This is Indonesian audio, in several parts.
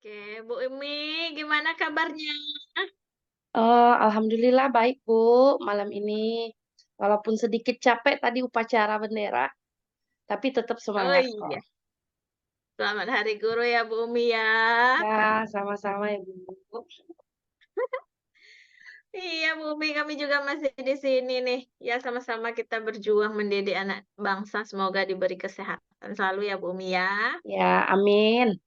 Oke, Bu Umi, gimana kabarnya? Alhamdulillah baik, Bu, malam ini. Walaupun sedikit capek tadi upacara bendera, tapi tetap Oh semangat kok. iya, selamat Hari Guru ya Bu Umi ya. Ya, sama-sama ya, Bu. Iya Bu Umi, kami juga masih di sini nih. Ya sama-sama kita berjuang mendidik anak bangsa. Semoga diberi kesehatan selalu ya Bu Umi ya. Ya, amin.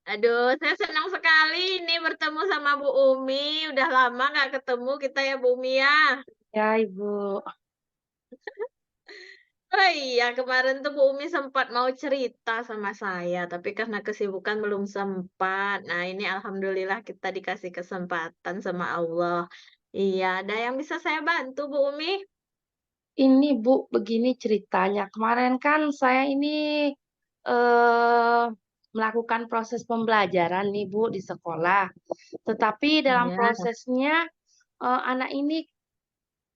Aduh, saya senang sekali ini bertemu sama Bu Umi. Udah lama nggak ketemu kita ya Bu Umi ya. Ya, Ibu. Oh iya, kemarin tuh Bu Umi sempat mau cerita sama saya, tapi karena kesibukan belum sempat. Nah, ini alhamdulillah kita dikasih kesempatan sama Allah. Iya, ada yang bisa saya bantu, Bu Umi? Ini, Bu, begini ceritanya. Kemarin kan saya ini eh melakukan proses pembelajaran nih, Bu, di sekolah. Tetapi dalam Iya. prosesnya anak ini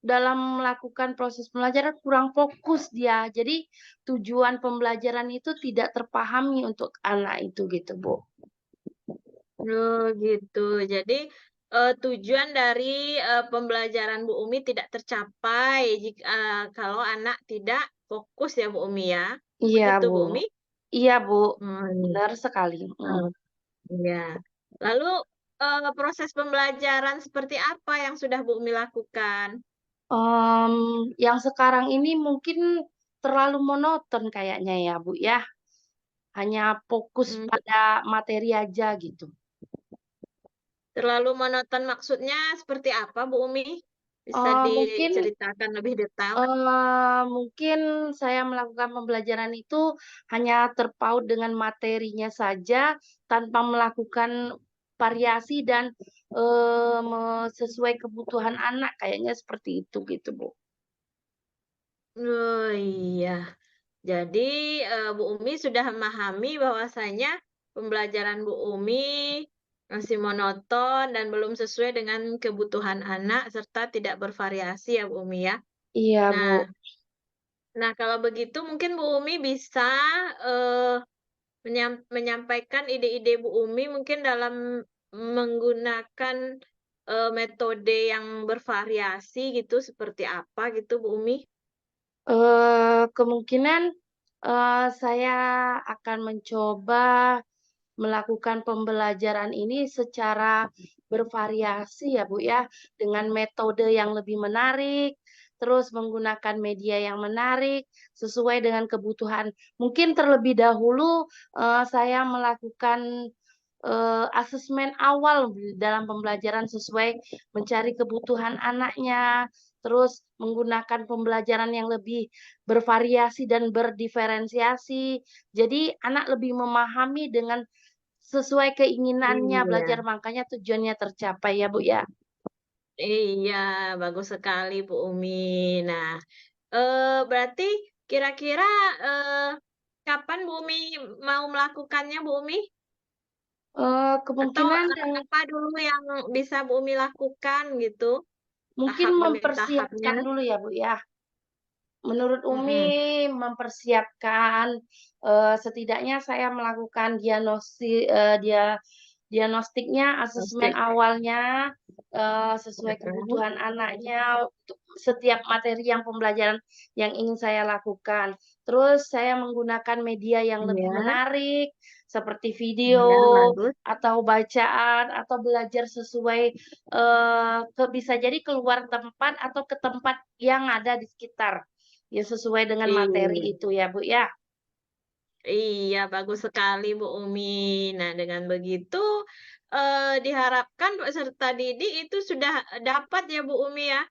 dalam melakukan proses pembelajaran kurang fokus dia. Jadi tujuan pembelajaran itu tidak terpahami untuk anak itu gitu, Bu. Oh, gitu. Jadi, tujuan dari pembelajaran Bu Umi tidak tercapai jika kalau anak tidak fokus ya Bu Umi ya. Iya, Begitu Bu. Bu Umi? Iya, Bu. Oh, iya. Benar sekali. Oh, iya. Lalu, proses pembelajaran seperti apa yang sudah Bu Umi lakukan? Em, yang sekarang ini mungkin terlalu monoton kayaknya ya, Bu ya. Hanya fokus Mmm, pada materi aja gitu. terlalu monoton maksudnya seperti apa, Bu Umi? Bisa Mungkin diceritakan lebih detail? Mungkin saya melakukan pembelajaran itu hanya terpaut dengan materinya saja, tanpa melakukan variasi dan, sesuai kebutuhan anak, kayaknya seperti itu gitu, Bu. Oh, iya. Jadi, Bu Umi sudah memahami bahwasanya pembelajaran Bu Umi masih monoton dan belum sesuai dengan kebutuhan anak serta tidak bervariasi ya, Bu Umi, ya? Iya, Nah Bu. nah kalau begitu mungkin Bu Umi bisa, eee menyampaikan ide-ide Bu Umi mungkin dalam menggunakan, metode yang bervariasi gitu, seperti apa gitu Bu Umi? Kemungkinan, saya akan mencoba melakukan pembelajaran ini secara bervariasi ya, Bu, ya, dengan metode yang lebih menarik, terus menggunakan media yang menarik, sesuai dengan kebutuhan. Mungkin terlebih dahulu, saya melakukan, asesmen awal dalam pembelajaran sesuai mencari kebutuhan anaknya, terus menggunakan pembelajaran yang lebih bervariasi dan berdiferensiasi. Jadi anak lebih memahami dengan sesuai keinginannya Iya. belajar, makanya tujuannya tercapai ya, Bu, ya. Iya, bagus sekali Bu Umi. Nah, berarti kira-kira, eee, kapan Bu Umi mau melakukannya Bu Umi? Atau, Kemungkinan apa dulu yang bisa Bu Umi lakukan gitu, mungkin tahap demi tahapnya? mempersiapkan dulu ya, Bu, ya. Menurut Mhm. Umi mempersiapkan, setidaknya saya melakukan diagnostiknya, asesmen Musik. awalnya, sesuai Mhm. kebutuhan anaknya untuk setiap materi yang pembelajaran yang ingin saya lakukan. Terus saya menggunakan media yang lebih Iya. menarik, seperti Iya, video, bagus. atau bacaan, atau belajar sesuai, bisa jadi keluar tempat atau ke tempat yang ada di sekitar. Ya sesuai dengan materi Iya itu ya, Bu, ya. iya, bagus sekali, Bu Umi. Nah, dengan begitu, diharapkan peserta didik itu sudah dapat ya, Bu Umi ya,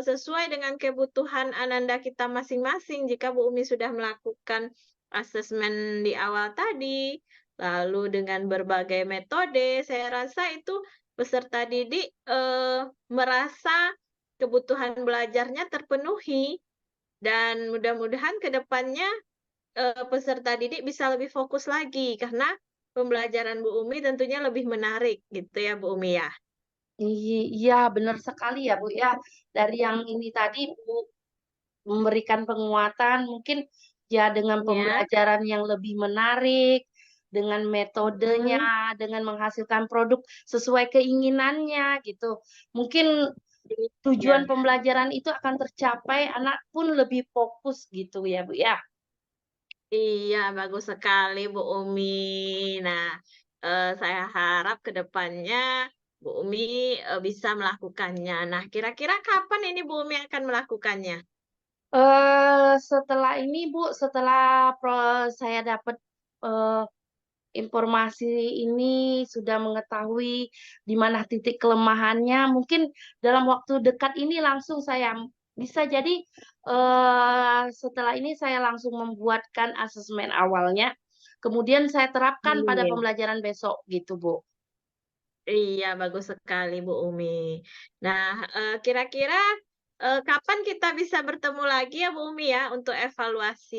sesuai dengan kebutuhan ananda kita masing-masing jika Bu Umi sudah melakukan asesmen di awal tadi, lalu dengan berbagai metode, saya rasa itu peserta didik, merasa kebutuhan belajarnya terpenuhi dan mudah-mudahan ke depannya peserta didik bisa lebih fokus lagi, karena pembelajaran Bu Umi tentunya lebih menarik gitu ya, Bu Umi ya? Iya benar sekali ya, Bu, ya. Dari yang ini tadi, Bu, memberikan penguatan mungkin ya dengan Ya, pembelajaran yang lebih menarik, dengan Mhm. metodenya, dengan menghasilkan produk sesuai keinginannya gitu. Mungkin Iya. tujuan pembelajaran itu akan tercapai, anak pun lebih fokus gitu ya, Bu, ya? Iya, bagus sekali Bu Umi. Nah, saya harap ke depannya Bu Umi, bisa melakukannya. Nah, kira-kira kapan ini Bu Umi akan melakukannya? Setelah ini, Bu, setelah saya dapat, eee, informasi ini, sudah mengetahui di mana titik kelemahannya, mungkin dalam waktu dekat ini langsung saya bisa jadi, setelah ini saya langsung membuatkan asesmen awalnya, kemudian saya terapkan pada Iya. pembelajaran besok gitu, Bu. Iya, bagus sekali Bu Umi. Nah, kira-kira, kapan kita bisa bertemu lagi ya Bu Umi ya, untuk evaluasi,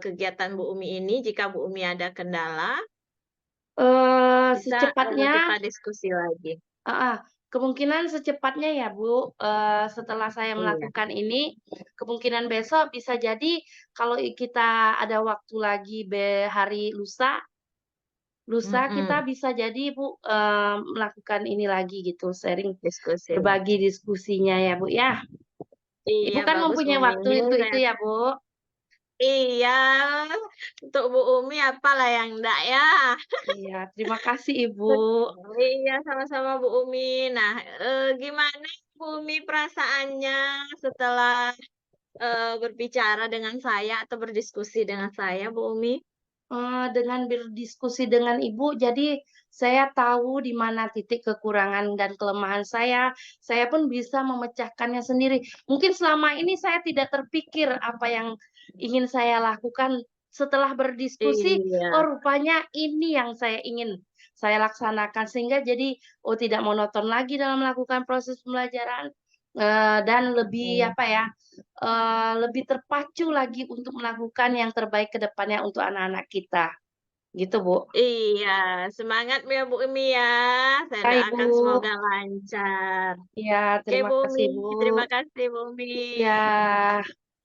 kegiatan Bu Umi ini jika Bu Umi ada kendala, bisa, Secepatnya kita diskusi lagi. heeh, kemungkinan secepatnya ya, Bu, setelah saya Iya. melakukan ini, kemungkinan besok bisa jadi kalau kita ada waktu lagi hari lusa lusa kita Mhm, bisa jadi, Bu, melakukan ini lagi gitu, sharing, diskusi berbagi lagi. diskusinya ya, Bu, ya. Iya, Ibu kan bagus Bu mempunyai Umi. waktu untuk itu Saya ya, Bu? iya, untuk Bu Umi apalah yang enggak ya. Iya, terima kasih, Ibu. Iya, sama-sama Bu Umi. Nah, gimana Bu Umi perasaannya setelah, berbicara dengan saya atau berdiskusi dengan saya, Bu Umi? Dengan berdiskusi dengan Ibu, jadi saya tahu di mana titik kekurangan dan kelemahan saya pun bisa memecahkannya sendiri. Mungkin selama ini saya tidak terpikir apa yang ingin saya lakukan, setelah berdiskusi, Iya, oh rupanya ini yang saya ingin saya laksanakan, sehingga jadi, oh tidak monoton lagi dalam melakukan proses pembelajaran, dan lebih mhm. apa ya, lebih terpacu lagi untuk melakukan yang terbaik ke depannya untuk anak-anak kita, gitu, Bu. Iya, semangat ya Bu Umi ya. Saya Ya, Ibu. doakan semoga lancar. Iya, Oke terima Bu Umi, kasih, Bu. terima kasih Bu Umi. Iya,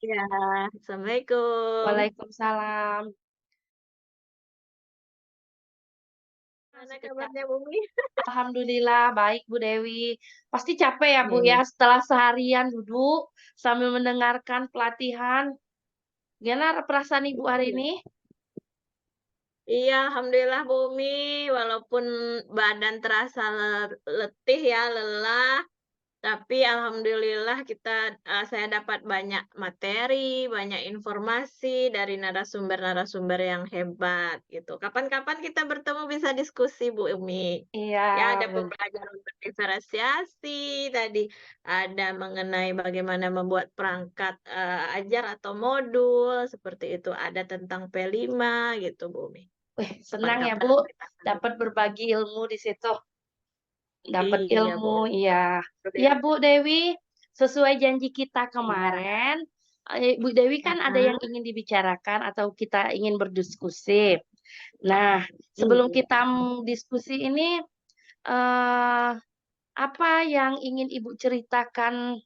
Ya, assalamualaikum. waalaikumsalam. Gimana Masih pecah. kabarnya Bu Umi? Alhamdulillah baik, Bu Dewi. Pasti capek ya, Bu, ya, Iya. setelah seharian duduk sambil mendengarkan pelatihan. Gimana perasaan Ibu hari Iya. ini? Iya, alhamdulillah Bu Umi, walaupun badan terasa letih ya, lelah, tapi alhamdulillah saya dapat banyak materi, banyak informasi dari narasumber-narasumber yang hebat gitu. Kapan-kapan kita bertemu bisa diskusi Bu Umi. Iya, Ya ada ben pembelajaran berdiferensiasi tadi, ada mengenai bagaimana membuat perangkat, ajar atau modul, seperti itu. Ada tentang P5 gitu Bu Umi. senang ya, Kapan-kapan Bu, kita akan dapat berbagi ilmu di situ. Dapat iya Bu ilmu, Umi. iya. Iya, Bu Dewi, sesuai janji kita Iya, kemarin, Bu Dewi kan ada yang heeh, ingin dibicarakan atau kita ingin berdiskusi. Nah, sebelum iya. kita diskusi ini, eee, apa yang ingin Ibu ceritakan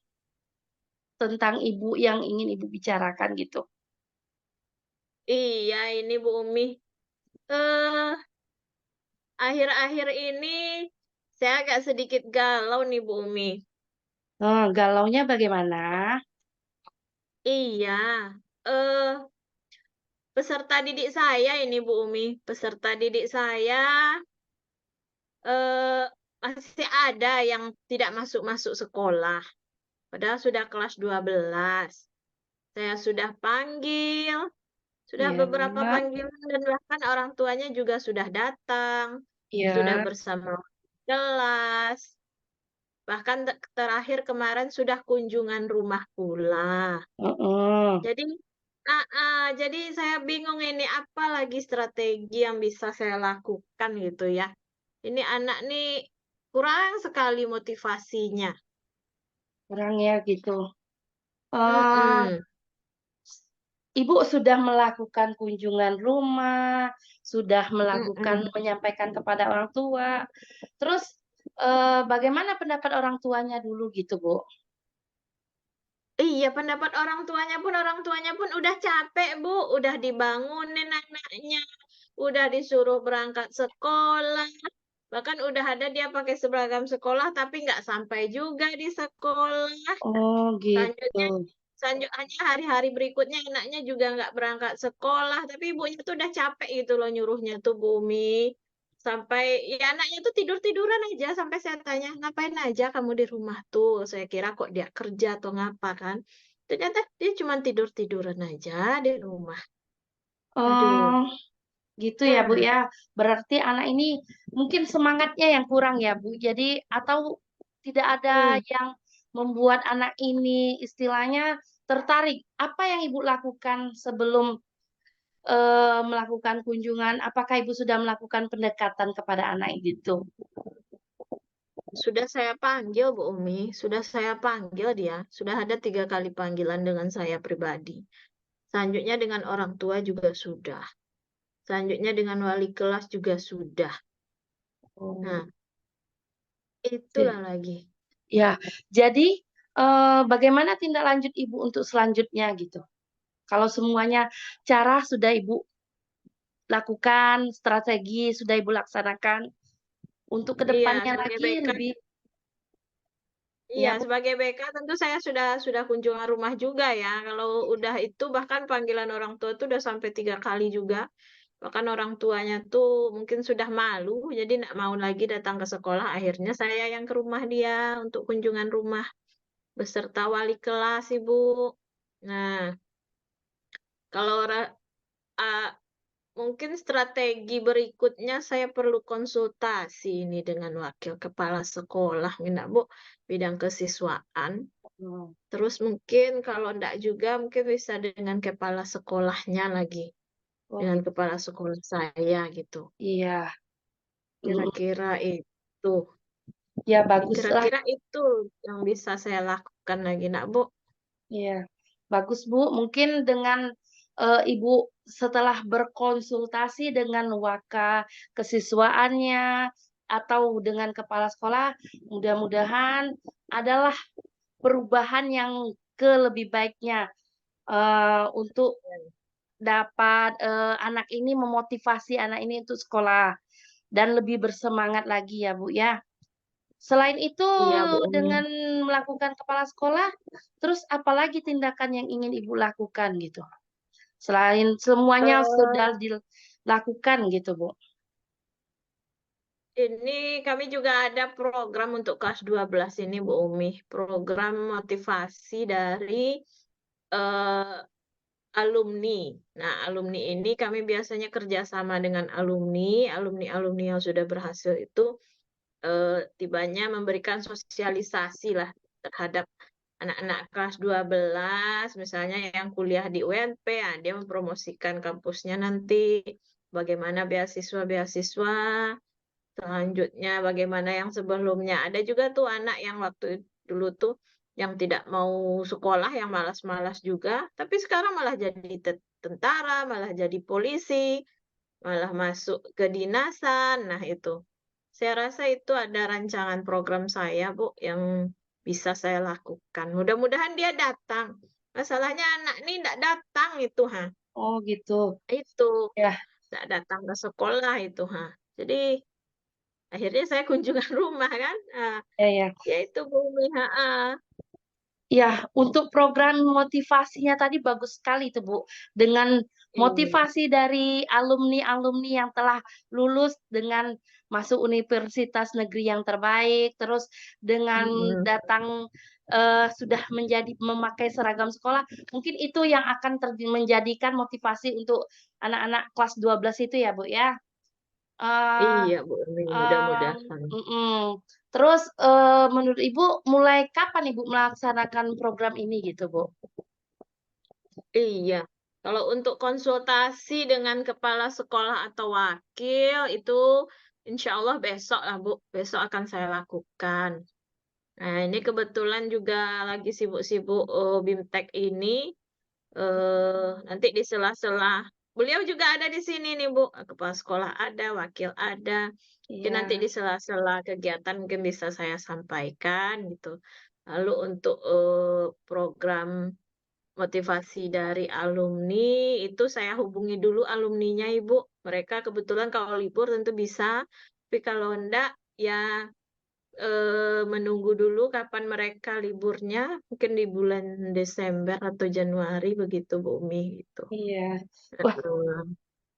tentang Ibu yang ingin Ibu bicarakan gitu? Iya ini Bu Umi, eee, akhir-akhir ini saya agak sedikit galau nih Bu Umi. Galaunya bagaimana? Iya, eee, peserta didik saya ini Bu Umi, peserta didik saya, eee, masih ada yang tidak masuk-masuk sekolah, padahal sudah kelas 12. Saya sudah panggil, sudah Iya, beberapa panggilan dan bahkan orang tuanya juga sudah datang, sudah iya, bersama kelas, bahkan terakhir kemarin sudah kunjungan rumah pula. heeh. Jadi jadi saya bingung ini apa lagi strategi yang bisa saya lakukan gitu ya. Ini anak nih kurang sekali motivasinya. Kurang ya gitu. Eee Mhm, Ibu sudah melakukan kunjungan rumah, sudah melakukan mhm. menyampaikan kepada orang tua, terus, bagaimana pendapat orang tuanya dulu gitu, Bu? Iya, pendapat orang tuanya pun udah capek, Bu, udah dibangunin anaknya, udah disuruh berangkat sekolah, bahkan udah ada dia pakai seragam sekolah tapi nggak sampai juga di sekolah. Oh, gitu. Selanjutnya selanjutnya hari-hari berikutnya anaknya juga nggak berangkat sekolah, tapi ibunya tuh udah capek gitu loh nyuruhnya tuh, Bu Umi. Sampai ya anaknya tuh tidur-tiduran aja, sampai saya tanya, "Ngapain aja kamu di rumah tuh?" Saya kira kok dia kerja atau ngapa kan. Ternyata dia cuman tidur-tiduran aja di rumah. Aduh. Oh, gitu ya, Bu, Nah, ya. Berarti anak ini mungkin semangatnya yang kurang ya, Bu. Jadi atau tidak ada mhm. yang membuat anak ini istilahnya tertarik. Apa yang Ibu lakukan sebelum, melakukan kunjungan? Apakah Ibu sudah melakukan pendekatan kepada anak itu? Sudah saya panggil Bu Umi, sudah saya panggil dia, sudah ada 3 kali panggilan dengan saya pribadi. Selanjutnya dengan orang tua juga sudah. Selanjutnya dengan wali kelas juga sudah. Oh, Nah, itulah oke. lagi. Ya, jadi, bagaimana tindak lanjut Ibu untuk selanjutnya gitu? Kalau semuanya cara sudah Ibu lakukan, strategi sudah Ibu laksanakan, untuk Iya, kedepannya sebagai lagi BK lebih iya, ya, Bu? sebagai BK tentu saya sudah kunjungan rumah juga ya. Kalau udah itu bahkan panggilan orang tua tuh udah sampai 3 kali juga. Bahkan orang tuanya tuh mungkin sudah malu, jadi nggak mau lagi datang ke sekolah. Akhirnya saya yang ke rumah dia untuk kunjungan rumah beserta wali kelas, Ibu. Nah, kalau eee, mungkin strategi berikutnya saya perlu konsultasi ini dengan wakil kepala sekolah nih, Bu, bidang kesiswaan. Oh, Terus mungkin kalau enggak juga mungkin bisa dengan kepala sekolahnya lagi, oh dengan gitu. kepala sekolah saya gitu. Iya, mhm, Kira-kira itu. ya baguslah, Kira-kira itu yang bisa saya lakukan lagi, Nak, Bu. iya. Bagus, Bu, mungkin dengan, Ibu setelah berkonsultasi dengan kesiswaannya atau dengan kepala sekolah, mudah-mudahan adalah perubahan yang ke lebih baiknya, untuk dapat, anak ini memotivasi anak ini untuk sekolah dan lebih bersemangat lagi ya, Bu, ya. Selain itu Iya, Bu Umi. dengan melakukan kepala sekolah, terus apalagi tindakan yang ingin Ibu lakukan gitu? Selain semuanya Eee, sudah dilakukan gitu, Bu? ini kami juga ada program untuk kelas 12 ini, Bu Umi. Program motivasi dari, eee, alumni. Nah, alumni ini kami biasanya kerjasama dengan alumni-alumni yang sudah berhasil itu, tibanya memberikan sosialisasi lah terhadap anak-anak kelas 12 misalnya yang kuliah di UNP, dia mempromosikan kampusnya nanti, bagaimana beasiswa-beasiswa, selanjutnya bagaimana yang sebelumnya. Ada juga tuh anak yang waktu dulu tuh yang tidak mau sekolah, yang malas-malas juga, tapi sekarang malah jadi tentara, malah jadi polisi, malah masuk kedinasan. Nah itu, saya rasa itu ada rancangan program saya, Bu, yang bisa saya lakukan. Mudah-mudahan dia datang. Masalahnya anak ini nggak datang itu, Oh gitu, itu, ya, nggak datang ke sekolah itu, Jadi akhirnya saya kunjungan rumah kan, ya ya. ya itu Bumi, heeh. Ya, untuk program motivasinya tadi bagus sekali itu, Bu. Dengan Iya, motivasi dari alumni-alumni yang telah lulus dengan masuk universitas negeri yang terbaik, terus dengan mhm. datang, sudah memakai seragam sekolah, mungkin itu yang akan menjadikan motivasi untuk anak-anak kelas 12 itu ya, Bu, ya? Eee Iya Bumi, Mmm, mudah-mudahan. mhm. Terus, menurut Ibu mulai kapan Ibu melaksanakan program ini gitu, Bu? Iya, kalau untuk konsultasi dengan kepala sekolah atau wakil itu insya Allah besok lah Bu, besok akan saya lakukan. Nah ini kebetulan juga lagi sibuk-sibuk, BIMTEK ini, nanti di sela-sela beliau juga ada di sini nih Bu, kepala sekolah ada, wakil ada, mungkin nanti Iya, di sela-sela kegiatan mungkin bisa saya sampaikan gitu. Lalu untuk, program motivasi dari alumni, itu saya hubungi dulu alumninya Ibu. Mereka kebetulan kalau libur tentu bisa, tapi kalau enggak, ya menunggu dulu kapan mereka liburnya, mungkin di bulan Desember atau Januari begitu Bu Umi, gitu. Iya. Wah,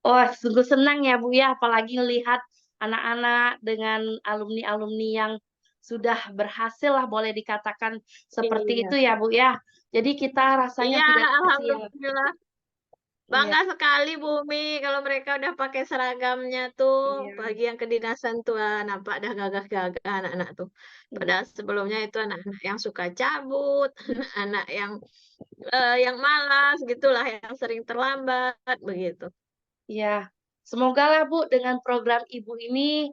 Heeh. sungguh senang ya Bu ya, apalagi lihat anak-anak dengan alumni-alumni yang sudah berhasil lah boleh dikatakan seperti Iya. itu ya Bu ya. Jadi kita rasanya Iya, tidak sia-sia. alhamdulillah. Iya, Bangga sekali Bu Umi kalau mereka udah pakai seragamnya tuh. iya, Bagi yang kedinasan tuh, nampak dah gagah-gagah anak-anak tuh. iya, Padahal sebelumnya itu anak-anak yang suka cabut, anak-anak yang malas gitulah, yang sering terlambat begitu. iya. Semoga lah Bu dengan program Ibu ini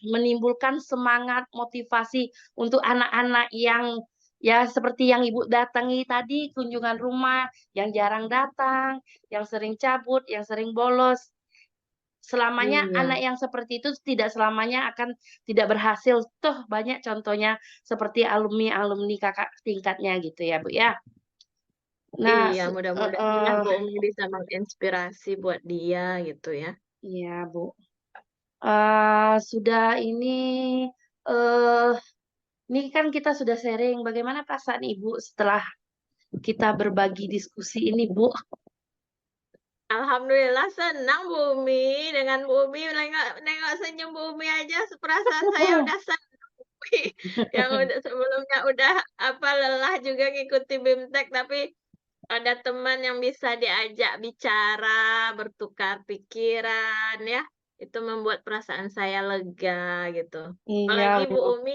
menimbulkan semangat motivasi untuk anak-anak yang ya seperti yang Ibu datangi tadi kunjungan rumah yang jarang datang, yang sering cabut, yang sering bolos. Selamanya anak Iya, yang seperti itu tidak selamanya akan tidak berhasil. Toh banyak contohnya seperti alumni-alumni kakak tingkatnya gitu ya, Bu, ya. Nah, iya, mudah-mudahan lah Bu Umi bisa menginspirasi buat dia gitu ya. iya, Bu. Sudah eee, ini kan kita sudah sharing, bagaimana perasaan Ibu setelah kita berbagi diskusi ini, Bu? Alhamdulillah senang Bu Umi, dengan Bu Umi nengok nengok senyum Bu Umi aja perasaan saya udah senang. Yang udah sebelumnya udah lelah juga ngikuti BIMTEK, tapi ada teman yang bisa diajak bicara, bertukar pikiran ya, itu membuat perasaan saya lega gitu. Iya, Apalagi Bu Bu. Umi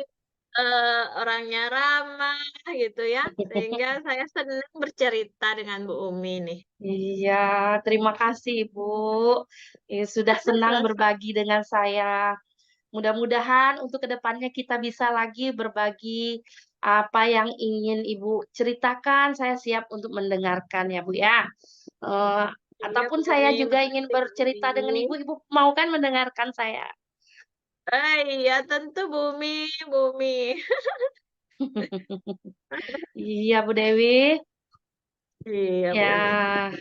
orangnya ramah gitu ya, sehingga saya senang bercerita dengan Bu Umi nih. Iya, terima kasih, Bu. Sudah senang berbagi dengan saya. Mudah-mudahan untuk kedepannya kita bisa lagi berbagi apa yang ingin Ibu ceritakan, saya siap untuk mendengarkan ya, Bu, ya. Eee, Iya ataupun Bu saya Umi, juga ingin makasih Bu bercerita dengan Umi. Ibu, Ibu mau kan mendengarkan saya? Iya tentu Bu Umi. Iya, Bu Dewi. Iya Bu Umi. Ya,